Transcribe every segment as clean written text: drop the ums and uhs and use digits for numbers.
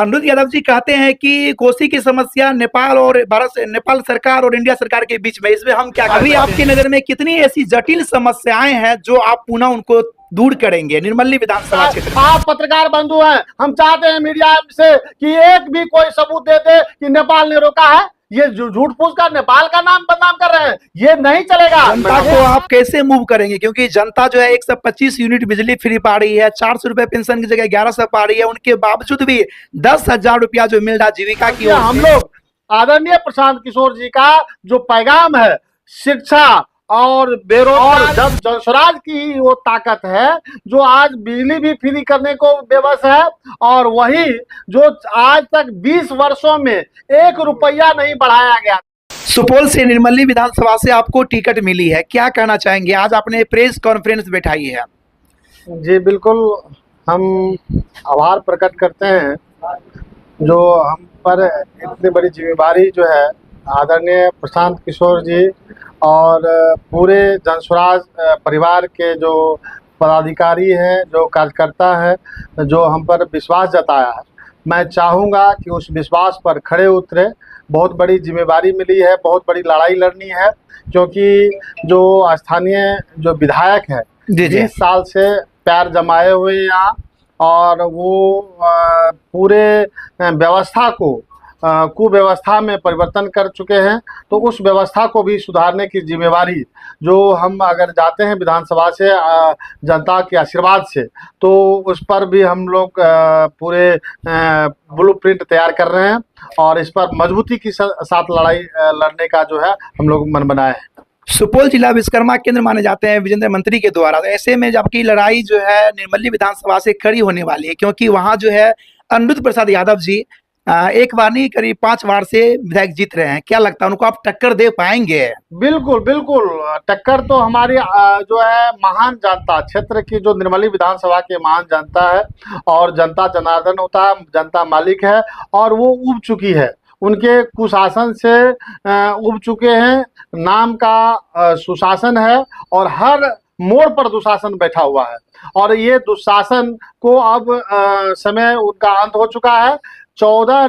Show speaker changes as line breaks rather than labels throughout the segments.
अनिरुद्ध यादव जी कहते हैं कि कोसी की समस्या नेपाल और नेपाल सरकार और इंडिया सरकार के बीच में, इसमें हम क्या अभी आपकी नजर में कितनी ऐसी जटिल समस्याएं हैं जो आप पुनः उनको दूर करेंगे निर्मली विधानसभा क्षेत्र में?
आप पत्रकार बंधु हैं, हम चाहते हैं मीडिया से कि एक भी कोई सबूत दे दे कि नेपाल ने रोका है। ये झूठ फूस कर नेपाल का नाम बदनाम कर रहे हैं, ये नहीं चलेगा।
जनता को आप कैसे मूव करेंगे, क्योंकि जनता जो है 125 यूनिट बिजली फ्री पा रही है, 400 रुपए पेंशन की जगह 1100 पा रही है, उनके बावजूद भी 10,000 रुपया जो मिल रहा जीविका की ओर
हम लोग आदरणीय प्रशांत किशोर जी का जो पैगाम है, शिक्षा और बेरोजगार, जब जनस्वराज की वो ताकत है जो आज बिजली भी फ्री करने को बेबस है, और वही जो आज तक 20 वर्षों में 1 रुपया नहीं बढ़ाया गया।
सुपौल से निर्मली विधानसभा से आपको टिकट मिली है, क्या कहना चाहेंगे? आज आपने प्रेस कॉन्फ्रेंस बैठाई है।
जी बिल्कुल, हम आभार प्रकट करते हैं जो हम पर इतनी बड़ी जिम्मेदारी जो है आदरणीय प्रशांत किशोर जी और पूरे जनस्वराज परिवार के जो पदाधिकारी हैं, जो कार्यकर्ता हैं, जो हम पर विश्वास जताया है। मैं चाहूँगा कि उस विश्वास पर खड़े उतरे। बहुत बड़ी जिम्मेदारी मिली है, बहुत बड़ी लड़ाई लड़नी है, क्योंकि जो स्थानीय जो विधायक है 20 साल से पैर जमाए हुए यहाँ, और वो पूरे व्यवस्था को कुव्यवस्था में परिवर्तन कर चुके हैं। तो उस व्यवस्था को भी सुधारने की जिम्मेवारी जो हम अगर जाते हैं विधानसभा से जनता के आशीर्वाद से, तो उस पर भी हम लोग पूरे ब्लूप्रिंट तैयार कर रहे हैं, और इस पर मजबूती के साथ लड़ाई लड़ने का जो है हम लोग मन बनाए हैं।
सुपौल जिला विश्वकर्मा केंद्र माने जाते हैं विजेंद्र मंत्री के द्वारा, तो ऐसे में आपकी लड़ाई जो है निर्मली विधानसभा से खड़ी होने वाली है, क्योंकि वहां जो है अनिरुद्ध प्रसाद यादव जी एक बार नहीं करीब 5 बार से विधायक जीत रहे हैं। क्या लगता है उनको आप टक्कर दे पाएंगे?
बिल्कुल बिल्कुल, टक्कर तो हमारी जो है महान जनता क्षेत्र की, जो निर्मली विधानसभा की महान जनता है, और जनता जनार्दन होता है, जनता मालिक है, और वो उब चुकी है, उनके कुशासन से उब चुके हैं। नाम का सुशासन है, और हर मोड़ पर दुशासन बैठा हुआ है, और ये दुशासन को अब समय उनका अंत हो चुका है। 14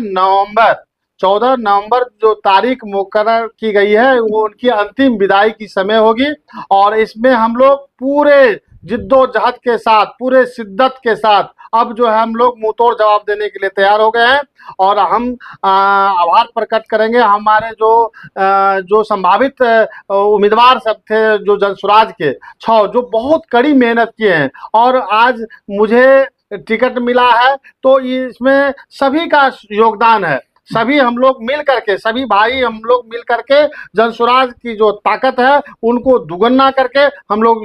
नवंबर जो तारीख मुकर्रर की गई है, वो उनकी अंतिम विदाई की समय होगी, और इसमें हम लोग पूरे जिद्दोजहद के साथ, पूरे शिद्दत के साथ अब जो है हम लोग मुंहतोड़ जवाब देने के लिए तैयार हो गए हैं। और हम आभार प्रकट करेंगे हमारे जो संभावित उम्मीदवार सब थे, जो जनस्वराज के 6 जो बहुत कड़ी मेहनत किए हैं, और आज मुझे टिकट मिला है, तो इसमें सभी का योगदान है। सभी हम लोग मिल करके, सभी भाई हम लोग मिल करके जनस्वराज की जो ताकत है उनको दुगना करके हम लोग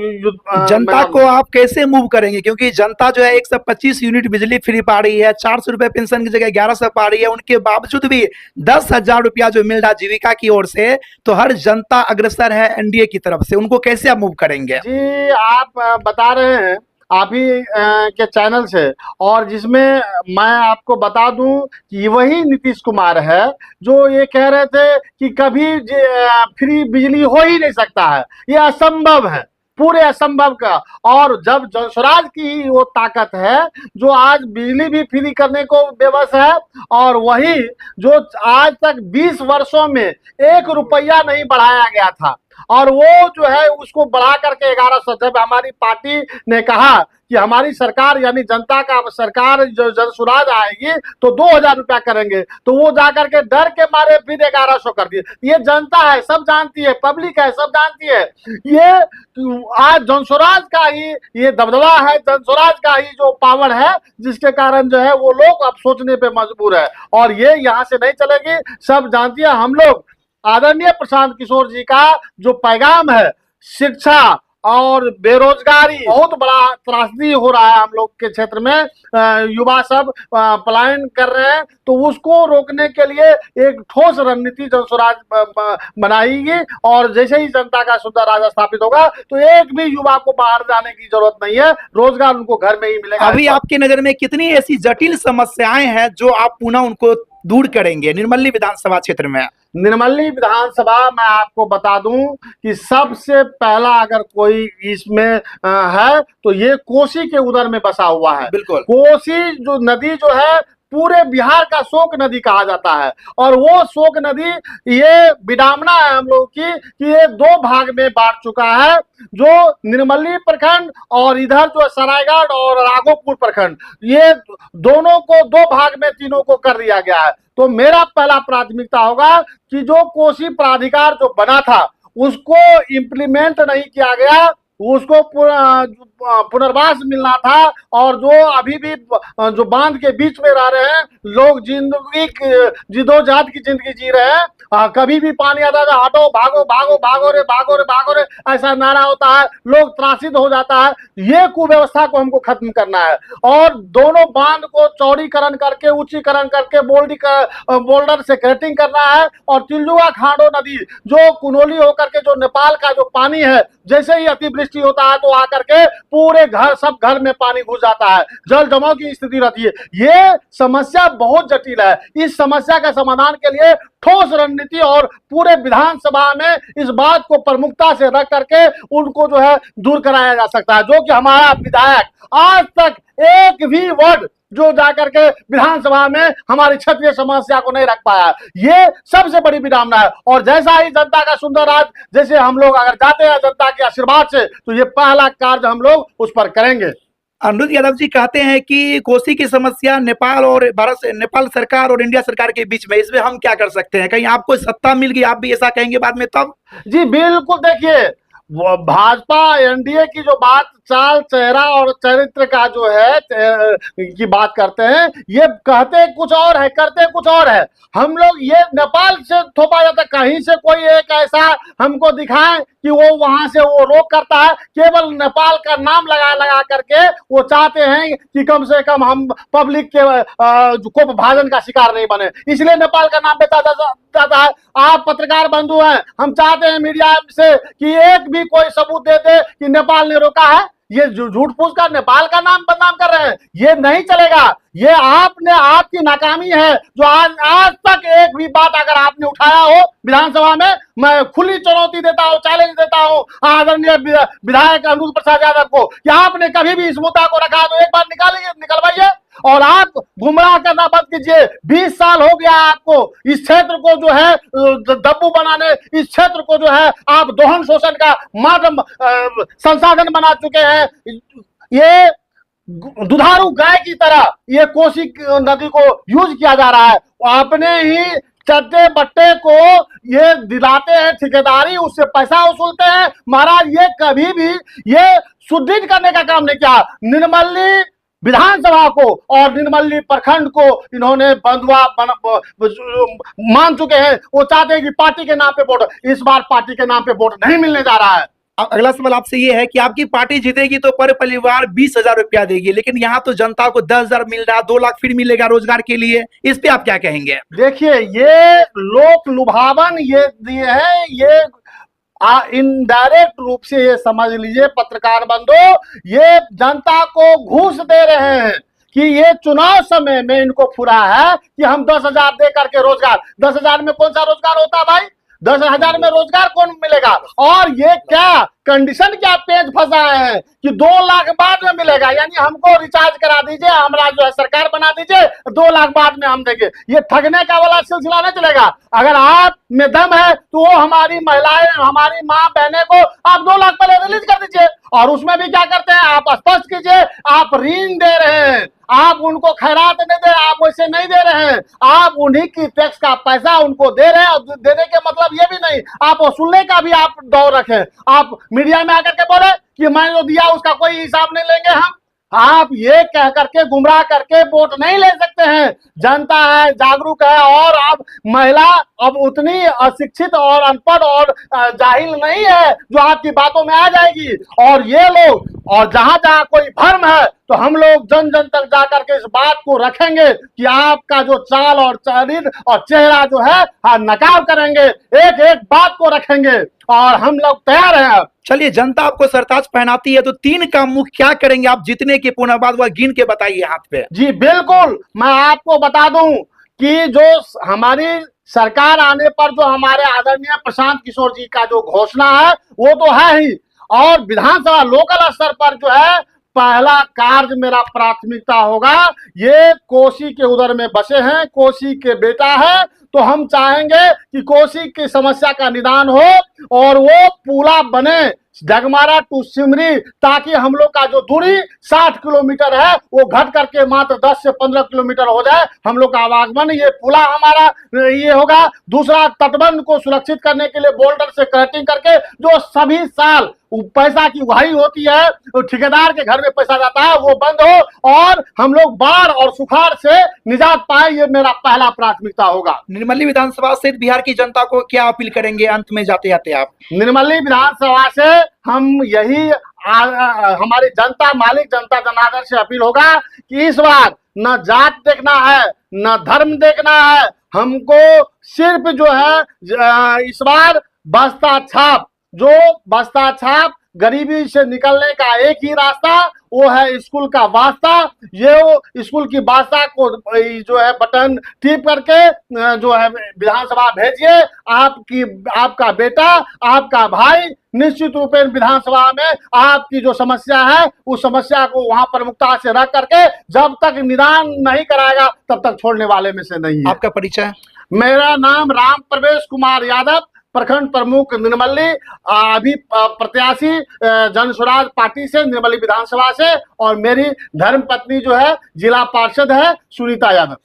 जनता को आप कैसे मूव करेंगे, क्योंकि जनता जो है 125 यूनिट बिजली फ्री पा रही है, 400 रुपए पेंशन की जगह 1100 पा रही है, उनके बावजूद भी 10,000 रुपया जो मिल रहा जीविका की ओर से, तो हर जनता अग्रसर है एनडीए की तरफ से, उनको कैसे आप मूव करेंगे?
जी आप बता रहे हैं आप ही के चैनल से, और जिसमें मैं आपको बता दूं कि वही नीतीश कुमार है जो ये कह रहे थे कि कभी फ्री बिजली हो ही नहीं सकता है, ये असंभव है, पूरे असंभव का। और जब जनस्वराज की वो ताकत है जो आज बिजली भी फ्री करने को बेबस है, और वही जो आज तक 20 वर्षों में 1 रुपया नहीं बढ़ाया गया था, और वो जो है उसको बढ़ा करके 1100। जब हमारी पार्टी ने कहा कि हमारी सरकार यानी जनता का सरकार जो जनस्वराज आएगी तो 2,000 रुपया करेंगे, तो वो जाकर के डर के मारे फिर 1100 कर दिए। ये जनता है, सब जानती है, पब्लिक है, सब जानती है। ये आज जनस्वराज का ही ये दबदबा है, जनस्वराज का ही जो पावर है, जिसके कारण जो है वो लोग अब सोचने पे मजबूर है, और ये यहाँ से नहीं चलेगी। सब जानती है। हम लोग आदरणीय प्रशांत किशोर जी का जो पैगाम है, शिक्षा और बेरोजगारी बहुत बड़ा त्रासदी हो रहा है हम लोग के क्षेत्र में, युवा सब पलायन कर रहे हैं, तो उसको रोकने के लिए एक ठोस रणनीति जनस्वराज बनाएगी, और जैसे ही जनता का सुंदर राज स्थापित होगा तो एक भी युवा को बाहर जाने की जरूरत नहीं है, रोजगार उनको घर में ही मिलेगा।
अभी आपकी नजर में कितनी ऐसी जटिल समस्याएं हैं जो आप पुनः उनको दूर करेंगे निर्मली विधानसभा क्षेत्र में?
निर्मली विधानसभा मैं आपको बता दूं कि सबसे पहला अगर कोई इसमें है तो ये कोसी के उदर में बसा हुआ है।
बिल्कुल,
कोसी जो नदी जो है पूरे बिहार का शोक नदी कहा जाता है। और वो शोक नदी ये विडंबना है हम लोग की कि ये दो भाग में बांट चुका है, जो निर्मली प्रखंड और इधर जो सरायगढ़ और राघोपुर प्रखंड, ये दोनों को दो भाग में तीनों को कर दिया गया है। तो मेरा पहला प्राथमिकता होगा कि जो कोसी प्राधिकार जो बना था उसको इम्प्लीमेंट नहीं किया गया, उसको पुनर्वास मिलना था। और जो अभी भी जो बांध के बीच में रह रहे हैं लोग, जिंदगी जिदोजहद की जिंदगी जी रहे हैं, कभी भी पानी आता है हटो भागो भागो भागो रे भागो रे भागो रे ऐसा नारा होता है, लोग त्रासित हो जाता है। ये कुव्यवस्था को हमको खत्म करना है और दोनों बांध को चौड़ीकरण करके, उच्चीकरण करके, बोल्डर से कटिंग करना है। और तिलजुआ खांडो नदी जो कुनोली होकर के जो नेपाल का जो पानी है, जैसे ही अतिवृष्टि होता है तो आकर के पूरे घर, सब घर में पानी घुस जाता है, जल जमाव की स्थिति रहती है। ये समस्या बहुत जटिल है। इस समस्या का समाधान के लिए ठोस रणनीति और पूरे विधानसभा में इस बात को प्रमुखता से रख करके उनको जो है दूर कराया जा सकता है, जो कि हमारा विधायक आज तक एक भी वर्ड जो जाकर के विधानसभा में हमारी क्षेत्रीय समस्या को नहीं रख पाया। ये सबसे बड़ी विडंबना है। और जैसा ही जनता का सुंदर राज, जैसे हम लोग अगर जाते हैं जनता के आशीर्वाद से, तो ये पहला कार्य हम लोग उस पर करेंगे।
अनिरुद्ध यादव जी कहते हैं कि कोसी की समस्या नेपाल और भारत से, नेपाल सरकार और इंडिया सरकार के बीच में, इसमें हम क्या कर सकते हैं? कहीं आपको सत्ता मिल गई, आप भी ऐसा कहेंगे बाद में तब?
जी बिल्कुल, देखिए वो भाजपा एनडीए की जो बात, चाल चेहरा और चरित्र का जो है की बात करते हैं, ये कहते कुछ और है, करते कुछ और है। हम लोग ये नेपाल से थोपा जाता, कहीं से कोई एक ऐसा हमको दिखाएं कि वो वहां से वो रोक करता है, केवल नेपाल का नाम लगा लगा करके वो चाहते हैं कि कम से कम हम पब्लिक के को भाजन का शिकार नहीं बने, इसलिए नेपाल का नाम बेचा जाता है। आप पत्रकार बंधु हैं, हम चाहते हैं मीडिया से कि एक भी कोई सबूत दे दे कि नेपाल ने रोका है। ये झूठ फूस कर नेपाल का नाम बदनाम कर रहे हैं, ये नहीं चलेगा। ये आपने, आपकी नाकामी है जो आज तक एक भी बात अगर आपने उठाया हो विधानसभा में, मैं खुली चुनौती देता हूं, चैलेंज देता हूं आदरणीय विधायक अनिरुद्ध प्रसाद यादव को कि आपने कभी भी इस मुद्दा को रखा तो एक बार निकलवाइए। और आप गुमराह करना बंद कीजिए। 20 साल हो गया आपको इस क्षेत्र को जो है दब्बू बनाने, इस क्षेत्र को जो है आप दोहन शोषण का माध्यम संसाधन बना चुके हैं। ये दुधारू गाय की तरह ये कोसी नदी को यूज किया जा रहा है। आपने ही चट्टे बट्टे को ये दिलाते हैं ठेकेदारी, उससे पैसा वसूलते हैं। महाराज ये कभी भी ये सुदृढ़ करने का काम नहीं किया। निर्मली विधानसभा को और निर्मली प्रखंड को इन्होंने बंधुआ मान चुके हैं। वो चाहते हैं कि पार्टी के नाम पे वोट, इस बार पार्टी के नाम पे वोट नहीं मिलने जा रहा है।
अब अगला सवाल आपसे ये है कि आपकी पार्टी जीतेगी तो पर परिवार 20,000 रुपया देगी, लेकिन यहाँ तो जनता को 10,000 मिल रहा है, 2 लाख फिर मिलेगा रोजगार के लिए, इस पे आप क्या कहेंगे?
देखिए ये लोक लुभावन ये दिए हैं, ये इनडायरेक्ट रूप से ये समझ लीजिए पत्रकार बंधु, ये जनता को घूस दे रहे हैं कि ये चुनाव समय में इनको फुरा है कि हम 10,000 दे करके रोजगार। 10,000 में कौन सा रोजगार होता है भाई? 10,000 में रोजगार कौन मिलेगा? और ये क्या कंडीशन क्या पेज फंसाए हैं कि 2 लाख बाद में मिलेगा, यानी हमको रिचार्ज करा दीजिए, हमारा जो है सरकार बना दीजिए, 2 लाख बाद में हम देंगे। ये ठगने का वाला सिलसिला नहीं चलेगा। अगर आप में दम है तो वो हमारी महिलाएं, हमारी माँ बहने को आप 2 लाख पहले रिलीज कर दीजिए। और उसमें भी क्या करते हैं, आप स्पष्ट कीजिए आप ऋण दे रहे हैं, आप उनको खैरात नहीं दे, आप वैसे नहीं दे रहे हैं, आप उन्हीं की टैक्स का पैसा उनको दे रहे हैं। और देने के मतलब ये भी नहीं आप वसूलने का भी आप दौर रखें। आप मीडिया में आकर के बोले कि मैंने जो दिया उसका कोई हिसाब नहीं लेंगे हम। आप ये कह करके गुमराह करके वोट नहीं ले सकते हैं। जनता है, जागरूक है, और अब महिला अब उतनी अशिक्षित और अनपढ़ और जाहिल नहीं है जो आपकी बातों में आ जाएगी। और ये लोग, और जहां जहां कोई भ्रम है तो हम लोग जन जन तक जाकर के इस बात को रखेंगे कि आपका जो चाल और चरित्र और चेहरा जो है नकाब करेंगे, एक एक बात को रखेंगे और हम लोग तैयार हैं।
चलिए, जनता आपको सरताज पहनाती है तो 3 काम मुख्य क्या करेंगे आप जीतने के पुनः बाद, वह गिन के बताइए हाथ पे।
जी बिल्कुल, मैं आपको बता दूं कि जो हमारी सरकार आने पर जो हमारे आदरणीय प्रशांत किशोर जी का जो घोषणा है वो तो है ही, और विधानसभा लोकल स्तर पर जो है पहला कार्य मेरा प्राथमिकता होगा। ये कोसी के उदर में बसे हैं, कोसी के बेटा है, तो हम चाहेंगे कि कोसी की समस्या का निदान हो और वो पुला बने डगमारा टू सिमरी, ताकि हम लोग का जो दूरी 60 किलोमीटर है वो घट करके मात्र 10 से 15 किलोमीटर हो जाए। हम लोग का आवागमन ये पुला हमारा ये होगा। दूसरा, तटबंध को सुरक्षित करने के लिए बोल्डर से कटिंग करके जो सभी साल पैसा की उगाही होती है, तो ठेकेदार के घर में पैसा जाता है, वो बंद हो और हम लोग बाढ़ और सुखाड़ से निजात पाए, ये मेरा पहला प्राथमिकता होगा।
निर्मली विधानसभा सहित बिहार की जनता को क्या अपील करेंगे अंत में जाते जाते आप?
निर्मली विधानसभा से हम यही हमारी जनता, मालिक जनता जनार्दन से अपील होगा कि इस बार न जात देखना है न धर्म देखना है, हमको सिर्फ जो है इस बार बस्ता छाप, जो बस्ता छाप गरीबी से निकलने का एक ही रास्ता, वो है स्कूल का वास्ता। ये वो स्कूल की वास्ता को जो है बटन टिप करके जो है विधानसभा भेजिए। आपका बेटा, आपका भाई निश्चित रूप में विधानसभा में आपकी जो समस्या है उस समस्या को वहां प्रमुखता से रख करके जब तक निदान नहीं कराएगा तब तक छोड़ने वाले में से नहीं है।
आपका परिचय?
मेरा नाम राम प्रवेश कुमार यादव, प्रखंड प्रमुख निर्मली, अभी प्रत्याशी जन स्वराज पार्टी से निर्मली विधानसभा से, और मेरी धर्म पत्नी जो है जिला पार्षद है सुनीता यादव।